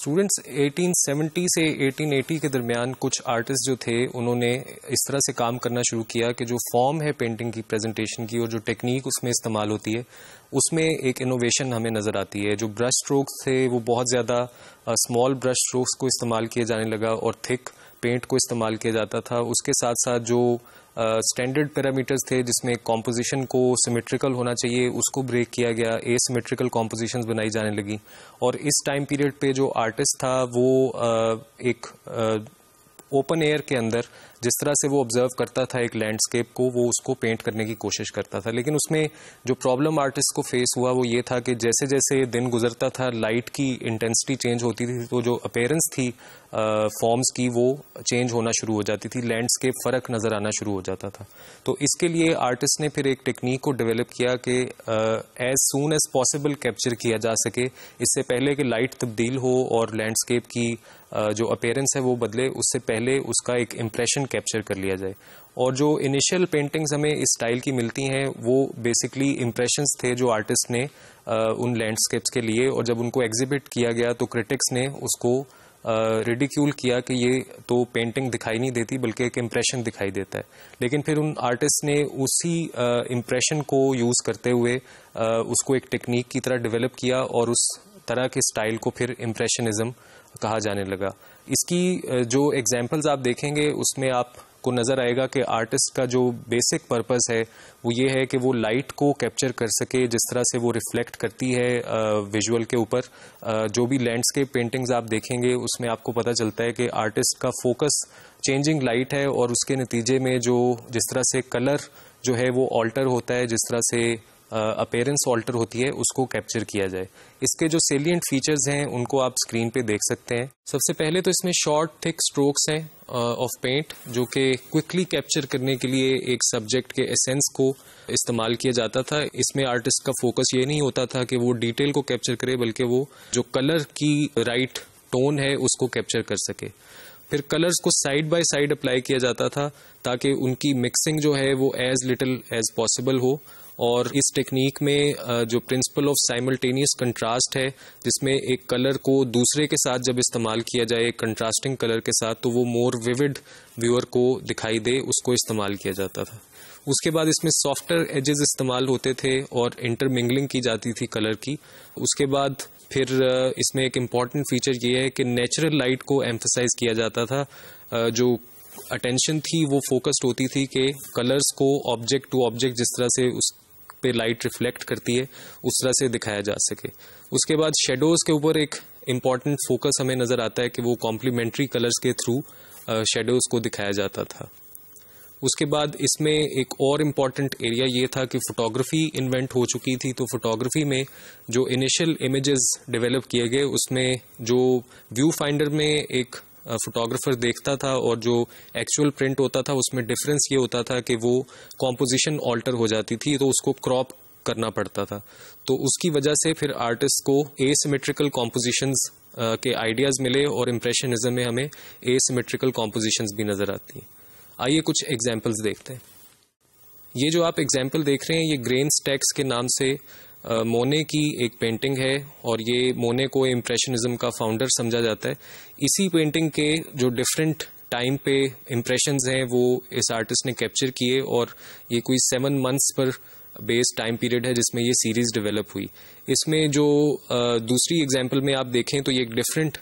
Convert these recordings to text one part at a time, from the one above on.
Students 1870 से 1880 के दरमियान कुछ आर्टिस्ट जो थे उन्होंने इस तरह से काम करना शुरू किया कि जो फॉर्म है पेंटिंग की प्रेजेंटेशन की और जो टेक्निक उसमें इस्तेमाल होती है उसमें एक इनोवेशन हमें नज़र आती है। जो ब्रश स्ट्रोक्स थे वो बहुत ज़्यादा स्मॉल ब्रश स्ट्रोक्स को इस्तेमाल किया जाने लगा और थिक पेंट को इस्तेमाल किया जाता था। उसके साथ साथ जो स्टैंडर्ड पैरामीटर्स थे जिसमें कॉम्पोजिशन को सिमेट्रिकल होना चाहिए उसको ब्रेक किया गया, एसिमेट्रिकल कॉम्पोजिशंस बनाई जाने लगी। और इस टाइम पीरियड पे जो आर्टिस्ट था वो एक ओपन एयर के अंदर जिस तरह से वो ऑब्जर्व करता था एक लैंडस्केप को, वो उसको पेंट करने की कोशिश करता था। लेकिन उसमें जो प्रॉब्लम आर्टिस्ट को फेस हुआ वो ये था कि जैसे जैसे दिन गुजरता था लाइट की इंटेंसिटी चेंज होती थी तो जो अपीयरेंस थी फॉर्म्स की वो चेंज होना शुरू हो जाती थी, लैंडस्केप फ़र्क नज़र आना शुरू हो जाता था। तो इसके लिए आर्टिस्ट ने फिर एक टेक्निक को डेवलप किया कि as soon as possible capture किया जा सके, इससे पहले कि लाइट तब्दील हो और लैंडस्केप की जो अपीयरेंस है वो बदले, उससे पहले उसका एक इम्प्रेशन कैप्चर कर लिया जाए। और जो इनिशियल पेंटिंग्स हमें इस स्टाइल की मिलती हैं वो बेसिकली इम्प्रेशंस थे जो आर्टिस्ट ने उन लैंडस्केप्स के लिए, और जब उनको एग्जिबिट किया गया तो क्रिटिक्स ने उसको रिडिक्यूल किया कि ये तो पेंटिंग दिखाई नहीं देती बल्कि एक इम्प्रेशन दिखाई देता है। लेकिन फिर उन आर्टिस्ट ने उसी इम्प्रेशन को यूज़ करते हुए उसको एक टेक्निक की तरह डेवलप किया और उस तरह के स्टाइल को फिर इम्प्रेशनिज्म कहा जाने लगा। इसकी जो एग्जाम्पल्स आप देखेंगे उसमें आपको नज़र आएगा कि आर्टिस्ट का जो बेसिक पर्पस है वो ये है कि वो लाइट को कैप्चर कर सके जिस तरह से वो रिफ्लेक्ट करती है विजुअल के ऊपर। जो भी लैंडस्केप पेंटिंग्स आप देखेंगे उसमें आपको पता चलता है कि आर्टिस्ट का फोकस चेंजिंग लाइट है और उसके नतीजे में जो जिस तरह से कलर जो है वो ऑल्टर होता है, जिस तरह से अपीयरेंस ऑल्टर होती है, उसको कैप्चर किया जाए। इसके जो सेलिएंट फीचर्स हैं उनको आप स्क्रीन पे देख सकते हैं। सबसे पहले तो इसमें शॉर्ट थिक स्ट्रोक्स हैं ऑफ पेंट जो कि क्विकली कैप्चर करने के लिए एक सब्जेक्ट के एसेंस को इस्तेमाल किया जाता था। इसमें आर्टिस्ट का फोकस ये नहीं होता था कि वो डिटेल को कैप्चर करे बल्कि वो जो कलर की राइट टोन है उसको कैप्चर कर सके। फिर कलर्स को साइड बाय साइड अप्लाई किया जाता था ताकि उनकी मिक्सिंग जो है वो एज लिटिल एज पॉसिबल हो। और इस टेक्निक में जो प्रिंसिपल ऑफ साइमल्टेनियस कंट्रास्ट है, जिसमें एक कलर को दूसरे के साथ जब इस्तेमाल किया जाए कंट्रास्टिंग कलर के साथ तो वो मोर विविड व्यूअर को दिखाई दे, उसको इस्तेमाल किया जाता था। उसके बाद इसमें सॉफ्टर एजेस इस्तेमाल होते थे और इंटरमिंगलिंग की जाती थी कलर की। उसके बाद फिर इसमें एक इम्पॉर्टेंट फीचर ये है कि नेचुरल लाइट को एम्फसाइज किया जाता था। जो अटेंशन थी वो फोकस्ड होती थी कि कलर्स को ऑब्जेक्ट टू ऑब्जेक्ट जिस तरह से उस पे लाइट रिफ्लेक्ट करती है उस तरह से दिखाया जा सके। उसके बाद शेडोज के ऊपर एक इम्पॉर्टेंट फोकस हमें नज़र आता है कि वो कॉम्प्लीमेंट्री कलर्स के थ्रू शेडोज को दिखाया जाता था। उसके बाद इसमें एक और इम्पॉर्टेंट एरिया ये था कि फोटोग्राफी इन्वेंट हो चुकी थी। तो फोटोग्राफी में जो इनिशियल इमेजेस डेवलप किए गए उसमें जो व्यू फाइंडर में एक फोटोग्राफर देखता था और जो एक्चुअल प्रिंट होता था उसमें डिफरेंस ये होता था कि वो कॉम्पोजिशन ऑल्टर हो जाती थी तो उसको क्रॉप करना पड़ता था। तो उसकी वजह से फिर आर्टिस्ट को एसिमेट्रिकल कॉम्पोजिशंस के आइडियाज़ मिले और इम्प्रेशनिज्म में हमें एसिमेट्रिकल कॉम्पोजिशंस भी नज़र आती हैं। आइए कुछ एग्जाम्पल्स देखते हैं। ये जो आप एग्जाम्पल देख रहे हैं ये ग्रेन स्टैक्स के नाम से मोने की एक पेंटिंग है और ये मोने को इम्प्रेशनिज्म का फाउंडर समझा जाता है। इसी पेंटिंग के जो डिफरेंट टाइम पे इम्प्रेशंस हैं वो इस आर्टिस्ट ने कैप्चर किए और ये कोई 7 मंथ्स पर बेस्ड टाइम पीरियड है जिसमें ये सीरीज डेवलप हुई। इसमें जो दूसरी एग्जाम्पल में आप देखें तो ये एक डिफरेंट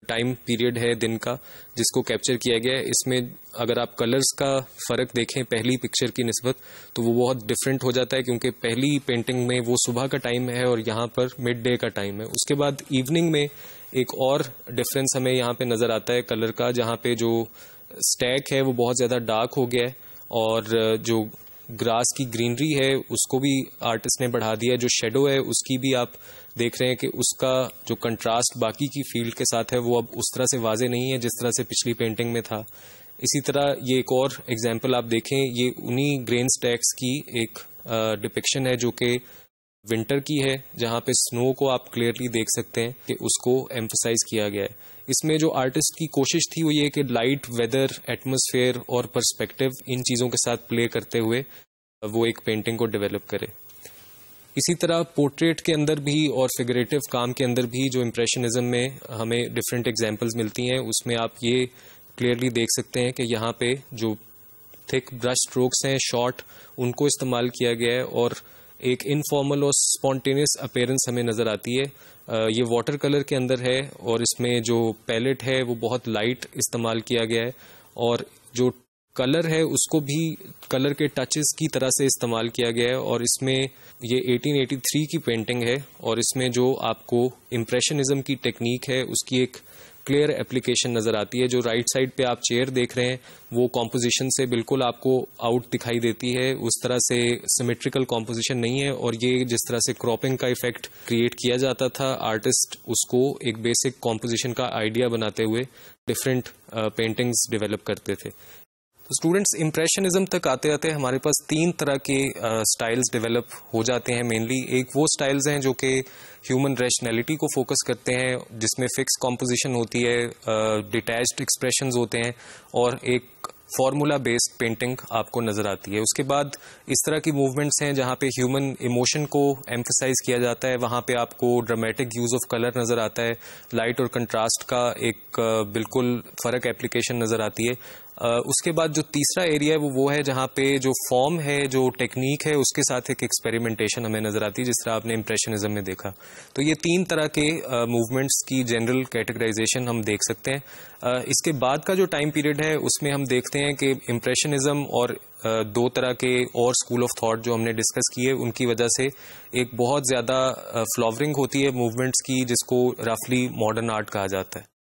टाइम पीरियड है दिन का जिसको कैप्चर किया गया है। इसमें अगर आप कलर्स का फ़र्क देखें पहली पिक्चर की निस्बत तो वो बहुत डिफरेंट हो जाता है क्योंकि पहली पेंटिंग में वो सुबह का टाइम है और यहाँ पर मिड डे का टाइम है। उसके बाद इवनिंग में एक और डिफरेंस हमें यहाँ पे नज़र आता है कलर का, जहाँ पे जो स्टैक है वो बहुत ज़्यादा डार्क हो गया है और जो ग्रास की ग्रीनरी है उसको भी आर्टिस्ट ने बढ़ा दिया। जो शेडो है उसकी भी आप देख रहे हैं कि उसका जो कंट्रास्ट बाकी की फील्ड के साथ है वो अब उस तरह से वाजे नहीं है जिस तरह से पिछली पेंटिंग में था। इसी तरह ये एक और एग्जाम्पल आप देखें, ये उन्हीं ग्रेन स्टैक्स की एक डिपिक्शन है जो कि विंटर की है, जहाँ पे स्नो को आप क्लियरली देख सकते हैं कि उसको एम्फसाइज किया गया है। इसमें जो आर्टिस्ट की कोशिश थी वो ये कि लाइट, वेदर, एटमॉस्फेयर और पर्सपेक्टिव इन चीज़ों के साथ प्ले करते हुए वो एक पेंटिंग को डेवलप करे। इसी तरह पोर्ट्रेट के अंदर भी और फिगरेटिव काम के अंदर भी जो इम्प्रेशनिज्म में हमें डिफरेंट एग्जांपल्स मिलती हैं, उसमें आप ये क्लियरली देख सकते हैं कि यहाँ पे जो थिक ब्रश स्ट्रोक्स हैं, शॉर्ट, उनको इस्तेमाल किया गया है और एक इनफॉर्मल और स्पॉन्टेनियस अपीयरेंस हमें नज़र आती है। ये वाटर कलर के अंदर है और इसमें जो पैलेट है वो बहुत लाइट इस्तेमाल किया गया है और जो कलर है उसको भी कलर के टचेस की तरह से इस्तेमाल किया गया है और इसमें ये 1883 की पेंटिंग है और इसमें जो आपको इम्प्रेशनिज्म की टेक्निक है उसकी एक क्लियर एप्लीकेशन नज़र आती है। जो राइट साइड पे आप चेयर देख रहे हैं वो कॉम्पोजिशन से बिल्कुल आपको आउट दिखाई देती है, उस तरह से सिमेट्रिकल कॉम्पोजिशन नहीं है और ये जिस तरह से क्रॉपिंग का इफेक्ट क्रिएट किया जाता था, आर्टिस्ट उसको एक बेसिक कॉम्पोजिशन का आइडिया बनाते हुए डिफरेंट पेंटिंग्स डेवलप करते थे। तो स्टूडेंट्स, इम्प्रेशनिज्म तक आते आते हमारे पास 3 तरह के स्टाइल्स डेवलप हो जाते हैं मेनली। एक वो स्टाइल्स हैं जो कि ह्यूमन रैशनैलिटी को फोकस करते हैं, जिसमें फिक्स कॉम्पोजिशन होती है, डिटैच्ड एक्सप्रेशंस होते हैं और एक फॉर्मूला बेस्ड पेंटिंग आपको नजर आती है। उसके बाद इस तरह की मूवमेंट्स हैं जहां पे ह्यूमन इमोशन को एम्फसाइज किया जाता है, वहां पे आपको ड्रामेटिक यूज ऑफ कलर नजर आता है, लाइट और कंट्रास्ट का एक बिल्कुल फर्क एप्लीकेशन नजर आती है। उसके बाद जो तीसरा एरिया है वो है जहां पे जो फॉर्म है, जो टेक्निक है, उसके साथ एक एक्सपेरिमेंटेशन हमें नजर आती है, जिस तरह आपने इम्प्रेशनिज्म में देखा। तो ये 3 तरह के मूवमेंट्स की जनरल कैटेगराइजेशन हम देख सकते हैं। इसके बाद का जो टाइम पीरियड है उसमें हम देखते हैं कि इम्प्रेशनिज्म और 2 तरह के और स्कूल ऑफ थॉट जो हमने डिस्कस किए, उनकी वजह से एक बहुत ज्यादा फ्लावरिंग होती है मूवमेंट्स की, जिसको रफली मॉडर्न आर्ट कहा जाता है।